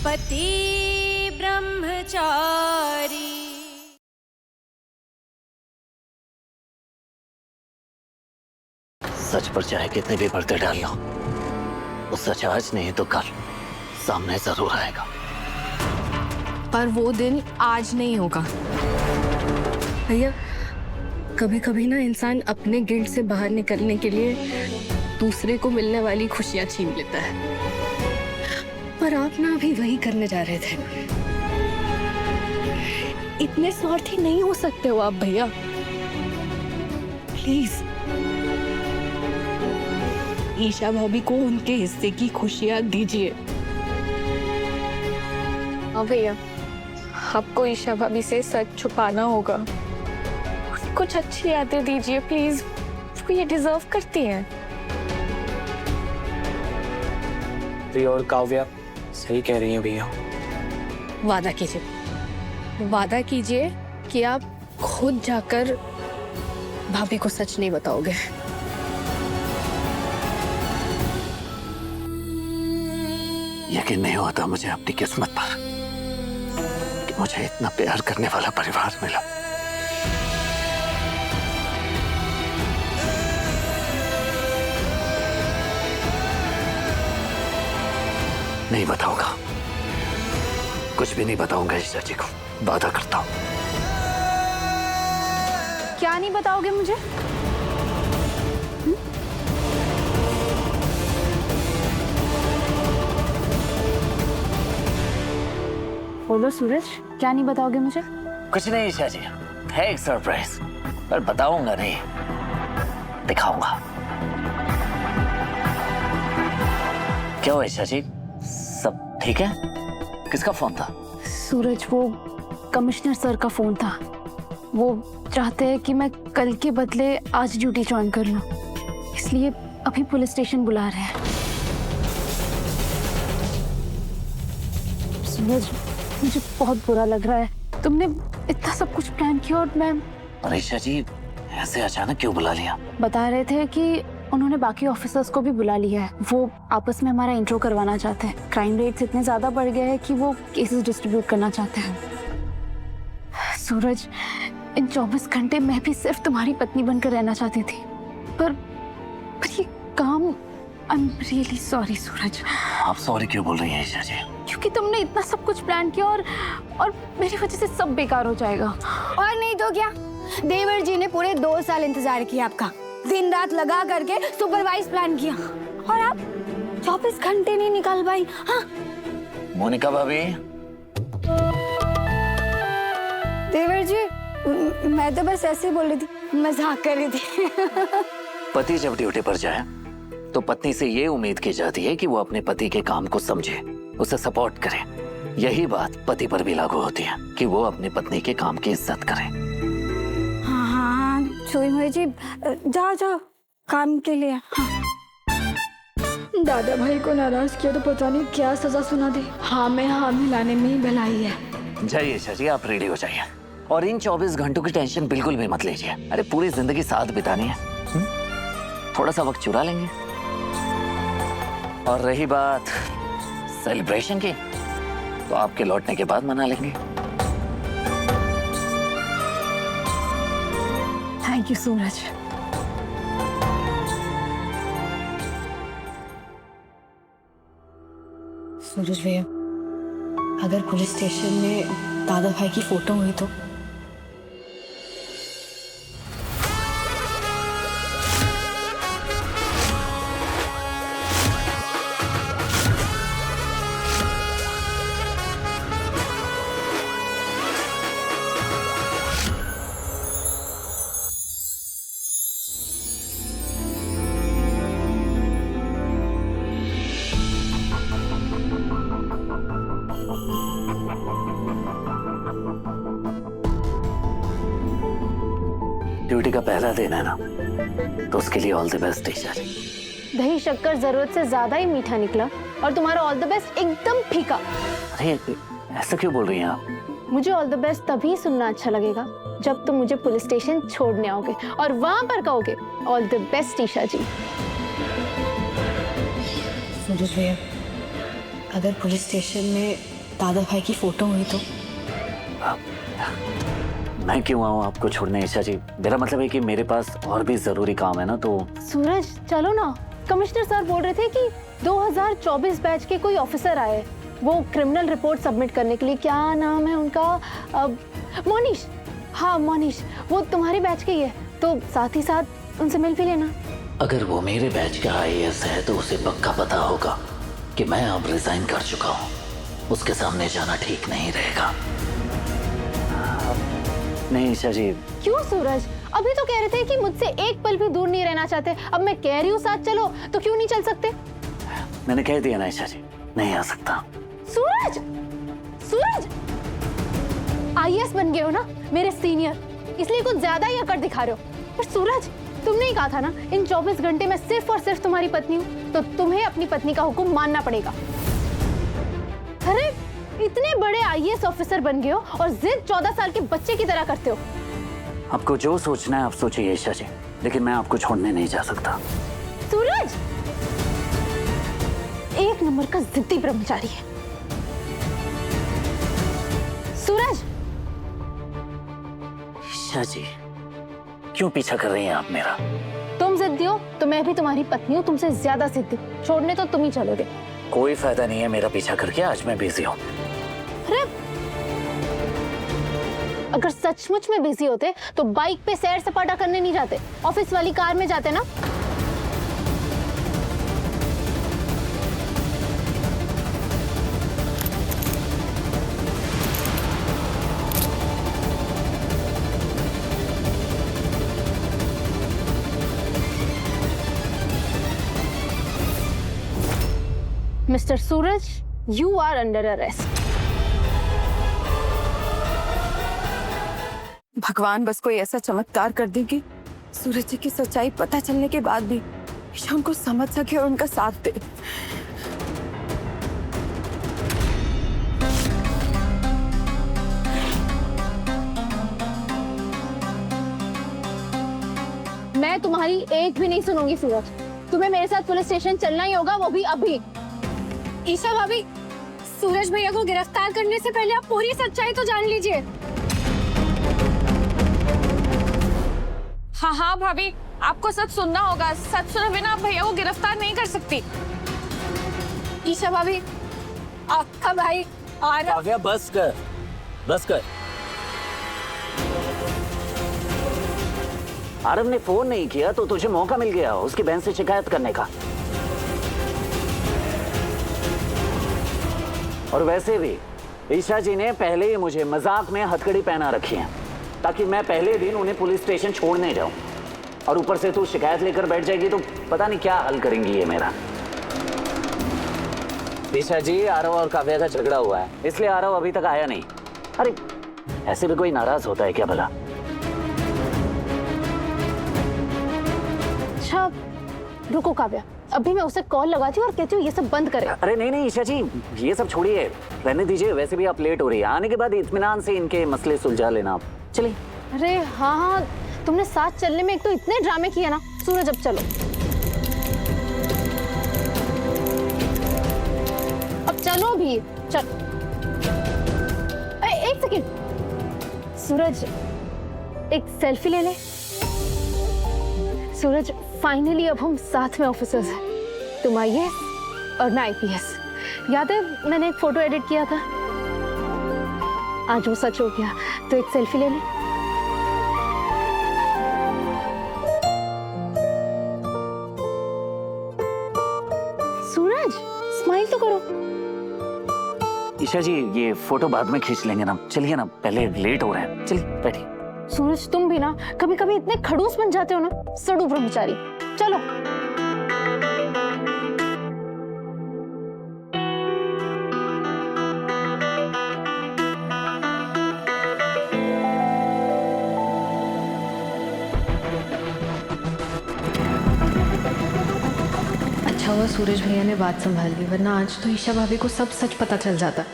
पति ब्रह्मचारी। सच पर चाहे कितने भी पर्दे डाल लो, वो सच आज नहीं तो कल सामने जरूर आएगा। पर वो दिन आज नहीं होगा भैया। कभी कभी ना इंसान अपने गिल्ट से बाहर निकलने के लिए दूसरे को मिलने वाली खुशियां छीन लेता है, पर आप ना अभी वही करने जा रहे थे। इतने स्वार्थी नहीं हो सकते हो आप भैया, प्लीज। ईशा भाभी को उनके हिस्से की खुशियां दीजिए। हाँ भैया, आपको ईशा भाभी से सच छुपाना होगा। कुछ अच्छी यादें दीजिए प्लीज, वो ये डिजर्व करती हैं। प्रिया और काव्या सही कह रही हैं भैया। वादा कीजिए कि आप खुद जाकर भाभी को सच नहीं बताओगे। यकीन नहीं होता मुझे अपनी किस्मत पर कि मुझे इतना प्यार करने वाला परिवार मिला। नहीं बताऊंगा, कुछ भी नहीं बताऊंगा ईशा जी को, वादा करता हूं। क्या नहीं बताओगे मुझे? बोलो सूरज, क्या नहीं बताओगे मुझे? कुछ नहीं ईशा जी, है एक सरप्राइज, पर बताऊंगा नहीं, दिखाऊंगा। क्या हुआ ईशा जी, सब ठीक है? किसका फोन था? सूरज, वो कमिश्नर सर का फोन था। वो चाहते हैं कि मैं कल के बदले आज ड्यूटी ज्वाइन कर लूं, इसलिए अभी पुलिस स्टेशन बुला रहे हैं। सूरज, मुझे बहुत बुरा लग रहा है। तुमने इतना सब कुछ प्लान किया और मैं। ईशा जी, ऐसे अचानक क्यों बुला लिया? बता रहे थे कि उन्होंने बाकी ऑफिसर्स को भी बुला लिया है। वो आपस में हमारा इंट्रो करवाना चाहते हैं। क्राइम रेट्स इतने ज्यादा बढ़ गए हैं कि वो केसेस डिस्ट्रीब्यूट करना चाहते हैं। सूरज, इन 24 घंटे मैं भी सिर्फ तुम्हारी पत्नी बनकर रहना चाहती थी, पर ये काम। आई एम रियली सॉरी सूरज। आप सॉरी क्यों बोल रही हैं ईशा जी? क्योंकि तुमने इतना सब कुछ प्लान किया और मेरी वजह से सब बेकार हो जाएगा। और नहीं तो क्या, देवर जी ने पूरे 2 साल इंतजार किया आपका, दिन रात लगा करके सुपरवाइज प्लान किया, और आप 24 घंटे नहीं निकाल पाई। हाँ मोनिका भाभी। देवर जी, मैं तो बस ऐसे बोल रही थी, मजाक कर रही थी। पति जब ड्यूटी पर जाए तो पत्नी से ये उम्मीद की जाती है कि वो अपने पति के काम को समझे, उसे सपोर्ट करे। यही बात पति पर भी लागू होती है कि वो अपनी पत्नी के काम की इज्जत करे। हाँ, सोई जी, जाओ जाओ काम के लिए। हाँ। दादा भाई को नाराज किया तो पता नहीं क्या सजा सुना दे। हाँ में हाँ मिलाने में ही भलाई है। जाइए ईशा जी, आप रेडी हो जाइए और इन 24 घंटों की टेंशन बिल्कुल भी मत लीजिए। अरे पूरी जिंदगी साथ बितानी है, थोड़ा सा वक्त चुरा लेंगे। और रही बात सेलिब्रेशन की, तो आपके लौटने के बाद मना लेंगे। थैंक यू सूरज। सूरज भैया, अगर पुलिस स्टेशन में दादा भाई की फोटो हुई तो? ड्यूटी का पहला दिन है ना, तो उसके लिए ऑल द बेस्ट ईशा जी। दही शक्कर जरूरत से ज्यादा ही मीठा निकला और तुम्हारा ऑल द बेस्ट एकदम फीका। अरे ऐसा क्यों बोल रही हैं आप? मुझे ऑल द बेस्ट तभी सुनना अच्छा लगेगा जब तुम मुझे पुलिस स्टेशन छोड़ने आओगे और वहां पर कहोगे ऑल द बेस्ट ईशा जी। सूरज भैया, अगर पुलिस स्टेशन में दादा भाई की फोटो हुई तो? मैं क्यों आऊँ आपको छोड़ने ईशा जी? मेरा मतलब है कि मेरे पास और भी जरूरी काम है ना, तो सूरज चलो ना, कमिश्नर सर बोल रहे थे कि 2024 बैच के कोई ऑफिसर आए वो क्रिमिनल रिपोर्ट सबमिट करने के लिए। क्या नाम है उनका? मोनिश। हाँ मोनिश, वो तुम्हारे बैच के ही है, तो साथ ही साथ उनसे मिल भी लेना। अगर वो मेरे बैच का IAS है तो उसे पक्का पता होगा कि मैं अब रिजाइन कर चुका हूँ। उसके सामने जाना ठीक नहीं रहेगा। नहीं ईशा जी। क्यों सूरज? अभी तो कह रहे थे कि मुझसे एक पल भी दूर नहीं रहना चाहते, अब मैं कह रही हूँ साथ चलो, तो क्यों नहीं चल सकते? मैंने कह दिया ना ईशा जी, नहीं आ सकता। सूरज, सूरज IAS बन गए हो ना मेरे सीनियर, इसलिए कुछ ज्यादा ही अकड़ दिखा रहे हो। पर सूरज, तुमने ही कहा था ना इन 24 घंटे में सिर्फ और सिर्फ तुम्हारी पत्नी हूँ, तो तुम्हें अपनी पत्नी का हुक्म मानना पड़ेगा। अरे इतने बड़े IAS ऑफिसर बन गए हो और जिद 14 साल के बच्चे की तरह करते हो। आपको जो सोचना है आप सोचिए ईशा जी, लेकिन मैं आपको छोड़ने नहीं जा सकता। सूरज एक नंबर का जिद्दी ब्रह्मचारी है। सूरज। ईशा जी क्यों पीछा कर रही हैं आप मेरा? तुम जिद्दी हो तो मैं भी तुम्हारी पत्नी हूँ, तुमसे ज्यादा जिद्दी। छोड़ने तो तुम ही चलोगे। कोई फायदा नहीं है मेरा पीछा करके, आज मैं बिजी हूँ। अरे अगर सचमुच में बिजी होते तो बाइक पे सैर सपाटा करने नहीं जाते, ऑफिस वाली कार में जाते ना। Mister Suraj, you are under arrest. भगवान बस कोई ऐसा चमत्कार कर दे कि सूरज जी की सच्चाई पता चलने के बाद भी ईशा उनको समझ सके और उनका साथ दे। मैं तुम्हारी एक भी नहीं सुनूंगी सूरज। तुम्हें मेरे साथ पुलिस स्टेशन चलना ही होगा, वो भी अभी। ईशा भाभी, सूरज भैया को गिरफ्तार करने से पहले आप पूरी सच्चाई तो जान लीजिए। हाँ हाँ भाभी, आपको सच सुनना होगा। सच सुने बिना आप भैया को गिरफ्तार नहीं कर सकती। ईशा भाभी, आपका भाई आ रहा। काव्या बस कर, बस कर। आरव ने फोन नहीं किया तो तुझे मौका मिल गया उसकी बहन से शिकायत करने का। और वैसे भी ईशा जी ने पहले ही मुझे मजाक में हथकड़ी पहना रखी है ताकि मैं पहले दिन उन्हें पुलिस स्टेशन छोड़ने जाऊं, और ऊपर से तू शिकायत लेकर बैठ जाएगी तो पता नहीं क्या हल करेंगी ये मेरा। ईशा जी, आरव और काव्या का झगड़ा हुआ है, इसलिए आरव अभी तक आया नहीं। अरे ऐसे भी कोई नाराज होता है क्या भला? अच्छा रुको काव्या, अभी मैं उसे कॉल लगाती हूँ और कहती हूँ ये सब बंद करे। अरे नहीं नहीं ईशा जी, ये सब छोड़िए, रहने दीजिए। वैसे भी आप लेट हो रही है, आने के बाद इत्मीनान से इनके मसले सुलझा लेना आप। चलिए। अरे हाँ हाँ, तुमने साथ चलने में एक तो इतने ड्रामे किए ना। सूरज अब चलो, अब चलो भी, चल। एक सेकंड सूरज, एक सेल्फी ले ले। सूरज फाइनली अब हम साथ में ऑफिसर्स हैं, तुम IAS और मैं IPS। याद है मैंने एक फोटो एडिट किया था, आज वो सच हो गया, तो एक सेल्फी ले ले। सूरज स्माइल तो करो। ईशा जी ये फोटो बाद में खींच लेंगे ना, चलिए ना, पहले लेट हो रहे हैं। चलिए बैठिए। सूरज तुम भी ना कभी कभी इतने खड़ूस बन जाते हो ना, सड़ू ब्रह्मचारी। चलो। अच्छा हुआ सूरज भैया ने बात संभाल ली, वरना आज तो ईशा भाभी को सब सच पता चल जाता।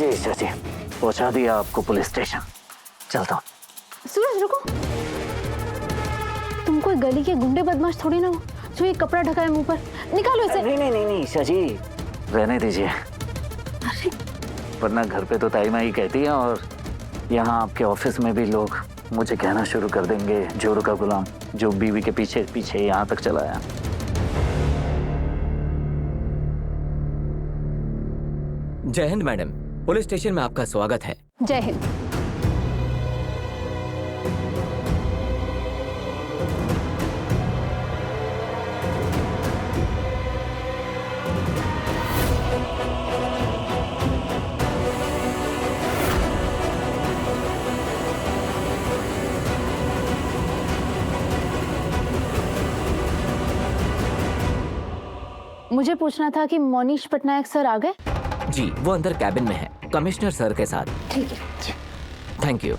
लीजिए ईशा जी, पहुंचा दिया आपको पुलिस स्टेशन। चलता हूँ। सूरज रुको, तुम कोई गली के गुंडे बदमाश थोड़ी ना हो जो ये कपड़ा ढका है मुंह पर। निकालो इसे। नहीं ईशा जी, रहने दीजिए, वरना घर पे तो ताई माई कहती है और यहाँ आपके ऑफिस में भी लोग मुझे कहना शुरू कर देंगे, जोरू का गुलाम जो बीवी के पीछे पीछे यहाँ तक चला आया। जय हिंद मैडम, पुलिस स्टेशन में आपका स्वागत है। जय हिंद। मुझे पूछना था कि मोनीश पटनायक सर आ गए? जी, वो अंदर कैबिन में है, कमिश्नर सर के साथ। ठीक है। Thank you.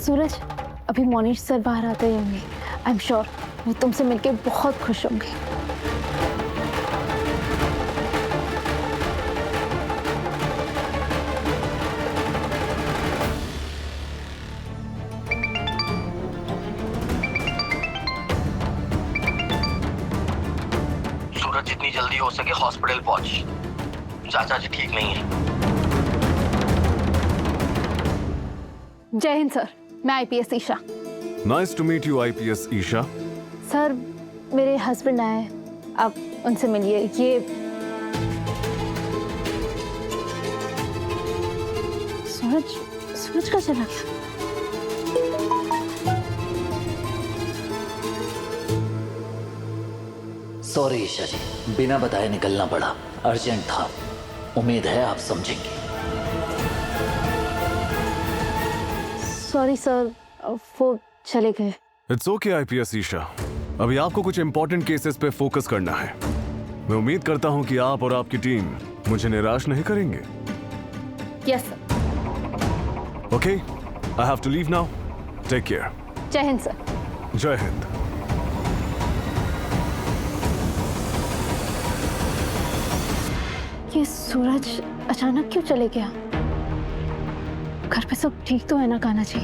सूरज, अभी मोनीश सर बाहर आते ही होंगे। आई एम श्योर वो तुमसे मिलके बहुत खुश होंगे। सूरज, जितनी जल्दी हो सके हॉस्पिटल पहुंच, चाचा जी ठीक नहीं है। जय हिंद सर, मैं IPS Esha. Nice to meet you IPS Esha. Sir, मेरे हस्बैंड आए, आप उनसे मिलिए। ये सूरज का चला गया। सॉरी ईशा जी, बिना बताए निकलना पड़ा, अर्जेंट था। उम्मीद है आप समझेंगे। सॉरी सर, वो चले गए। इट्स ओके आईपीएस ईशा, अभी आपको कुछ इंपॉर्टेंट केसेस पे फोकस करना है। मैं उम्मीद करता हूँ कि आप और आपकी टीम मुझे निराश नहीं करेंगे। Yes sir. Okay, I have to leave now. Take care. Jai Hind sir. जय हिंद। ये सूरज अचानक क्यों चले गया? घर पे सब ठीक तो है ना कान्हा जी?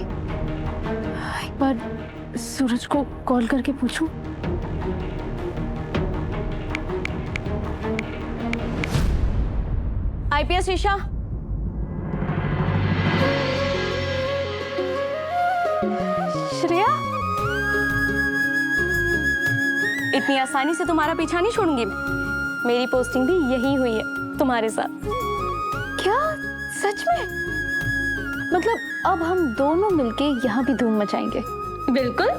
एक बार सूरज को कॉल करके पूछूं। आईपीएस ईशा, श्रेया, इतनी आसानी से तुम्हारा पीछा नहीं छोड़ूंगी मैं। मेरी पोस्टिंग भी यही हुई है तुम्हारे साथ। क्या सच में? मतलब अब हम दोनों मिलके यहाँ भी धूम मचाएंगे। बिल्कुल।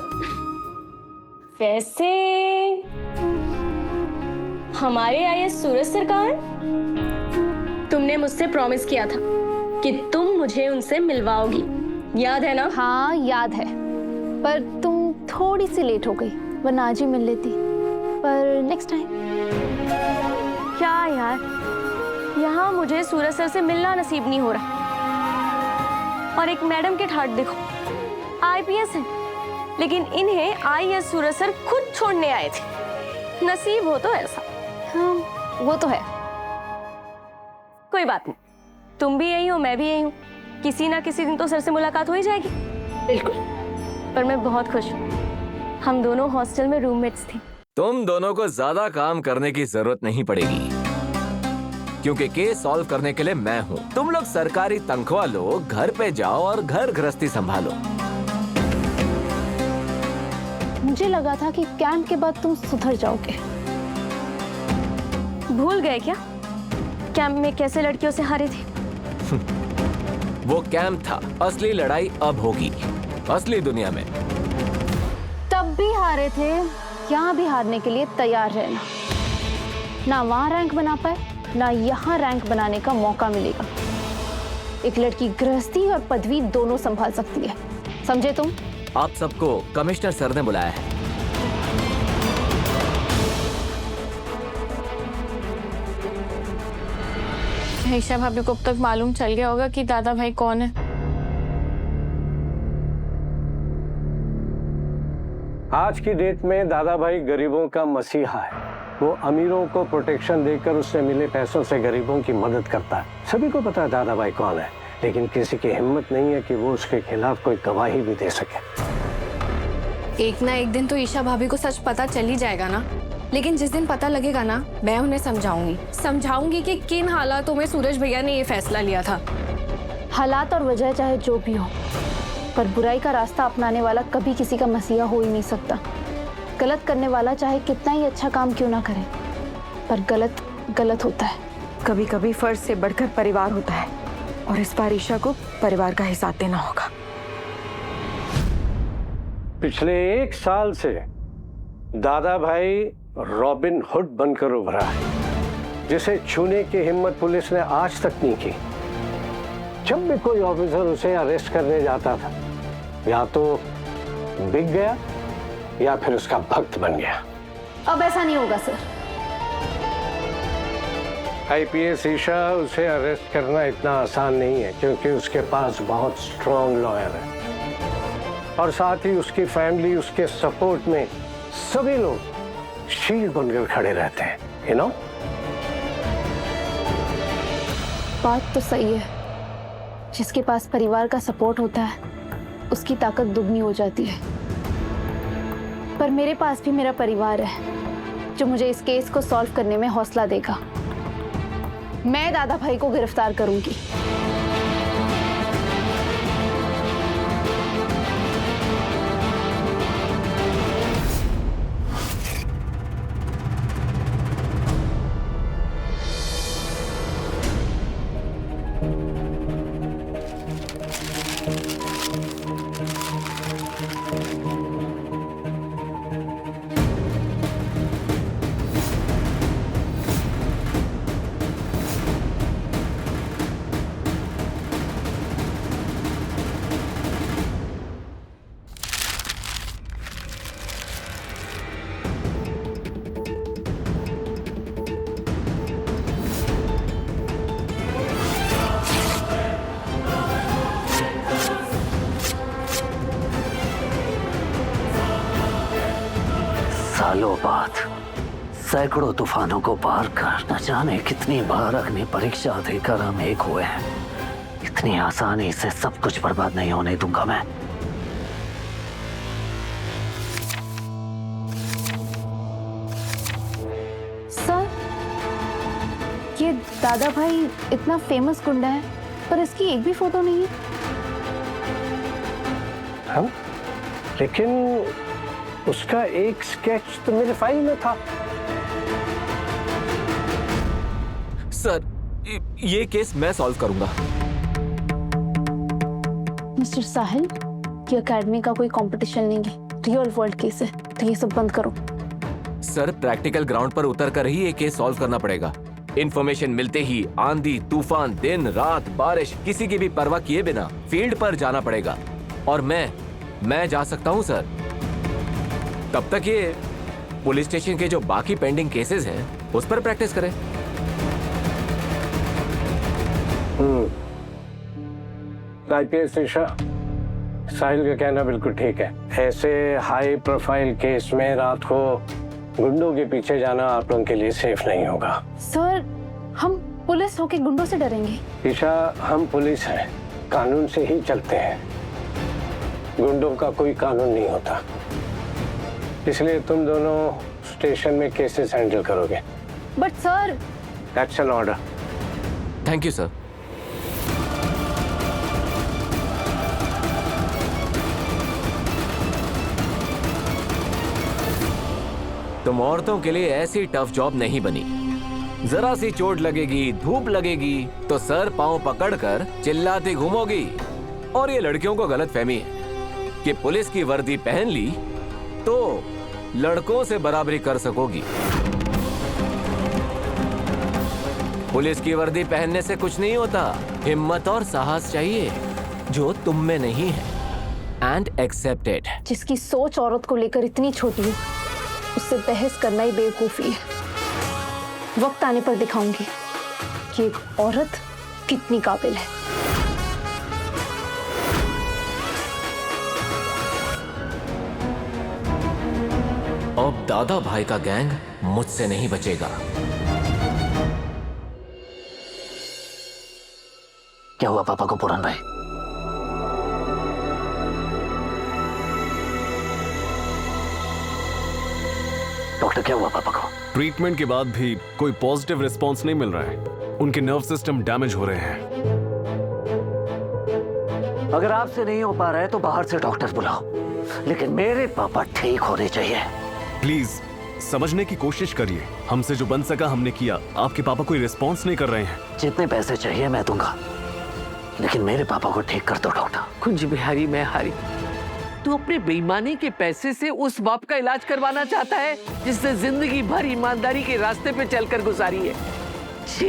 वैसे हमारे आईएएस सूरज सरकार, तुमने मुझसे प्रॉमिस किया था कि तुम मुझे उनसे मिलवाओगी, याद है ना? हाँ याद है, पर तुम थोड़ी सी लेट हो गई, वरना आज ही मिल लेती। पर नेक्स्ट टाइम। क्या यार, यहाँ मुझे सूरज सर से मिलना नसीब नहीं हो रहा। और एक मैडम के ठाट देखो, आईपीएस है, लेकिन इन्हें आईएएस सूरज सर खुद छोड़ने आए थे। नसीब हो तो ऐसा। हाँ वो तो है। कोई बात नहीं, तुम भी यही हो, मैं भी यही हूँ। किसी ना किसी दिन तो सर से मुलाकात हो ही जाएगी। बिल्कुल। पर मैं बहुत खुश हूँ, हम दोनों हॉस्टल में रूममेट्स थे। तुम दोनों को ज्यादा काम करने की जरूरत नहीं पड़ेगी, क्योंकि केस सॉल्व करने के लिए मैं हूँ। तुम लोग सरकारी तनख्वाह लो, घर पे जाओ और घर गृहस्थी संभालो। मुझे लगा था कि कैंप के बाद तुम सुधर जाओगे। भूल गए क्या कैंप में कैसे लड़कियों से हारे थे? वो कैंप था, असली लड़ाई अब होगी, असली दुनिया में। तब भी हारे थे, यहाँ भी हारने के लिए तैयार रहना। ना वहाँ रैंक बना पाए, ना यहाँ रैंक बनाने का मौका मिलेगा। एक लड़की गृहस्थी और पदवी दोनों संभाल सकती है, समझे तुम? आप सबको कमिश्नर सर ने बुलाया है। ईशा भाभी को अब तक मालूम चल गया होगा कि दादा भाई कौन है। आज की डेट में दादा भाई गरीबों का मसीहा है। वो अमीरों को प्रोटेक्शन देकर उससे मिले पैसों से गरीबों की मदद करता है। सभी को पता है दादा भाई कौन है, लेकिन किसी की हिम्मत नहीं है कि वो उसके खिलाफ कोई गवाही भी दे सके। एक ना एक दिन तो ईशा भाभी को सच पता चल ही जाएगा ना। लेकिन जिस दिन पता लगेगा ना, मैं उन्हें समझाऊंगी कि किन हालातों में सूरज भैया ने ये फैसला लिया था। हालात और वजह चाहे जो भी हो, पर बुराई का रास्ता अपनाने वाला कभी किसी का मसीहा हो ही नहीं सकता। गलत करने वाला चाहे कितना ही अच्छा काम क्यों ना करे, पर गलत गलत होता है। कभी कभी फर्ज से बढ़कर परिवार होता है, और इस बार ईशा को परिवार का हिसाब देना होगा। पिछले 1 साल से दादा भाई रॉबिन हुड बनकर उभरा है, जिसे छूने की हिम्मत पुलिस ने आज तक नहीं की। जब भी कोई ऑफिसर उसे अरेस्ट करने जाता था, या तो बिक गया या फिर उसका भक्त बन गया। अब ऐसा नहीं होगा सर। आईपीएस ईशा, उसे अरेस्ट करना इतना आसान नहीं है, क्योंकि उसके पास बहुत स्ट्रॉन्ग लॉयर है, और साथ ही उसकी फैमिली, उसके सपोर्ट में सभी लोग शील्ड बनकर खड़े रहते हैं, यू नो। बात तो सही है, जिसके पास परिवार का सपोर्ट होता है उसकी ताकत दुगनी हो जाती है। पर मेरे पास भी मेरा परिवार है, जो मुझे इस केस को सॉल्व करने में हौसला देगा। मैं दादा भाई को गिरफ्तार करूंगी। सालों बाद सैकड़ों तूफानों को पार कर न जाने कितनी बार अग्नि परीक्षा देकर हम एक हुए हैं। इतनी आसानी से सब कुछ बर्बाद नहीं होने दूंगा मैं। सर, ये दादा भाई इतना फेमस गुंडा है, पर इसकी एक भी फोटो नहीं है। हाँ? लेकिन उसका एक स्केच तो मेरे फाइल में था। सर, ये केस मैं सॉल्व करूंगा। मिस्टर साहिल, ये एकेडमी का कोई कंपटीशन नहीं है, रियल वर्ल्ड केस है, तो ये सब बंद करो। सर, प्रैक्टिकल ग्राउंड पर उतर कर ही ये केस सॉल्व करना पड़ेगा। इन्फॉर्मेशन मिलते ही आंधी तूफान, दिन रात, बारिश, किसी की भी परवाह किए बिना फील्ड पर जाना पड़ेगा। और मैं जा सकता हूं सर। तब तक ये पुलिस स्टेशन के जो बाकी पेंडिंग केसेस हैं उस पर प्रैक्टिस करें। आईपीएस ईशा, साहिल का कहना बिल्कुल ठीक है। ऐसे हाई प्रोफाइल केस में रात को गुंडों के पीछे जाना आप लोगों के लिए सेफ नहीं होगा। सर, हम पुलिस होके गुंडों से डरेंगे? ईशा, हम पुलिस हैं, कानून से ही चलते हैं। गुंडों का कोई कानून नहीं होता, इसलिए तुम दोनों स्टेशन में केसेस हैंडल करोगे। But sir, that's an order. Thank you sir. तुम औरतों के लिए ऐसी टफ जॉब नहीं बनी। जरा सी चोट लगेगी, धूप लगेगी तो सर पांव पकड़कर चिल्लाती घूमोगी। और ये लड़कियों को गलतफहमी है कि पुलिस की वर्दी पहन ली तो लड़कों से बराबरी कर सकोगी। पुलिस की वर्दी पहनने से कुछ नहीं होता, हिम्मत और साहस चाहिए जो तुम में नहीं है। And accepted. जिसकी सोच औरत को लेकर इतनी छोटी है, उससे बहस करना ही बेवकूफी है। वक्त आने पर दिखाऊंगी कि एक औरत कितनी काबिल है। अब दादा भाई का गैंग मुझसे नहीं बचेगा। क्या हुआ पापा को पुरान भाई? डॉक्टर क्या हुआ पापा को? ट्रीटमेंट के बाद भी कोई पॉजिटिव रिस्पॉन्स नहीं मिल रहा है। उनके नर्व सिस्टम डैमेज हो रहे हैं। अगर आपसे नहीं हो पा रहा है तो बाहर से डॉक्टर बुलाओ, लेकिन मेरे पापा ठीक होने चाहिए। प्लीज समझने की कोशिश करिए। हमसे जो बन सका हमने किया। आपके पापा कोई रिस्पॉन्स नहीं कर रहे हैं। जितने पैसे चाहिए मैं दूंगा, लेकिन मेरे पापा को ठीक कर दो डॉक्टर। कुंज बिहारी मैं हारी, तू अपने बेईमानी के पैसे से उस बाप का इलाज करवाना चाहता है जिसने जिंदगी भर ईमानदारी के रास्ते पे चलकर गुजारी है। छी,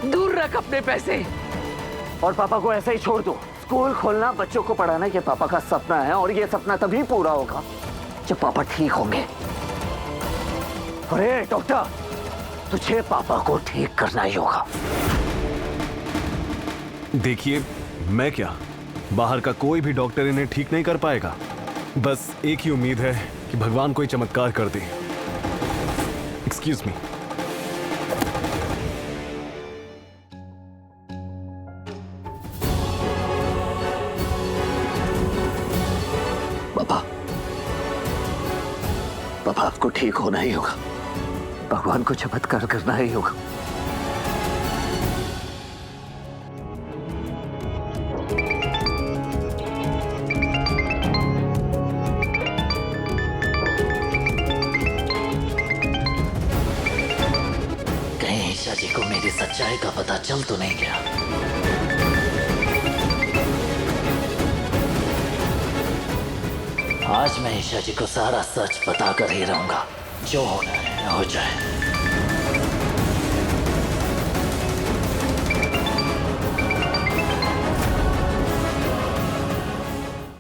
दूर रख अपने पैसे। और पापा को ऐसे ही छोड़ दो। स्कूल खोलना, बच्चों को पढ़ाना ये पापा का सपना है, और ये सपना तभी पूरा होगा जब पापा ठीक होंगे। अरे डॉक्टर, तुझे पापा को ठीक करना ही होगा। देखिए, मैं क्या, बाहर का कोई भी डॉक्टर इन्हें ठीक नहीं कर पाएगा। बस एक ही उम्मीद है कि भगवान कोई चमत्कार कर दे। Excuse me. पापा आपको ठीक होना ही होगा। भगवान को चमत्कार करना ही होगा। कहीं ईशा जी को मेरी सच्चाई का पता चल तो नहीं गया? आज मैं ईशा जी को सारा सच बता कर ही रहूंगा। जो होना है हो जाए।